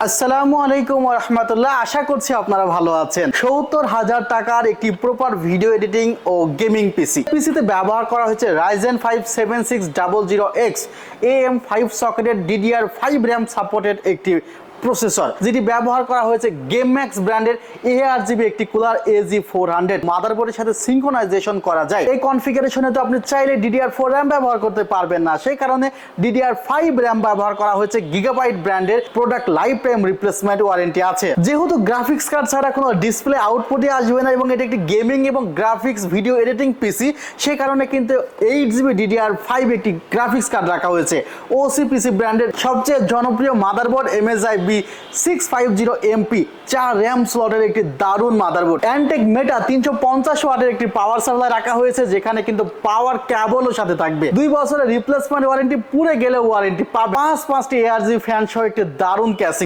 আসসালামু আলাইকুম ওয়া রাহমাতুল্লাহ। আশা করছি আপনারা ভালো আছেন। ৭০,০০০ টাকার একটি প্রপার ভিডিও এডিটিং ও গেমিং পিসিতে ব্যবহার করা হয়েছে Ryzen 5 7600X AM5 সকেটের DDR5 RAM supported একটি প্রসেসর, যেটি ব্যবহার করা হয়েছে গেমম্যাক্স ব্র্যান্ডের ARGB একটি কুলার AG400 মাদারবোর্ডের সাথে সিঙ্ক্রোনাইজেশন করা যায়। এই কনফিগারেশনে তো আপনি চাইলে DDR4 RAM ব্যবহার করতে পারবেন না, সেই কারণে DDR5 RAM ব্যবহার করা হয়েছে। গিগাবাইট ব্র্যান্ডের product life time replacement warranty আছে। যেহেতু গ্রাফিক্স কার্ড ছাড়া কোনো ডিসপ্লে আউটপুটই আসবে না এবং এটা একটি গেমিং এবং গ্রাফিক্স ভিডিও এডিটিং পিসি, সেই কারণে কিন্তু 8GB DDR5 একটি গ্রাফিক্স কার্ড রাখা হয়েছে। OCPC ব্র্যান্ডের সবচেয়ে জনপ্রিয় মাদারবোর্ড MSI B650MP 4 RAM স্লটের একটি দারুণ মাদারবোর্ড। অ্যান্টেক মেটা 350 ওয়াটের একটি পাওয়ার সাপ্লাই রাখা হয়েছে, যেখানে কিন্তু পাওয়ার কেবলও সাথে থাকবে। 2 বছরের রিপ্লেসমেন্ট ওয়ারেন্টি, পুরে গেলে ওয়ারেন্টি পাবে। 5টি ARGB ফ্যান সহ একটি দারুণ ক্যাসিং।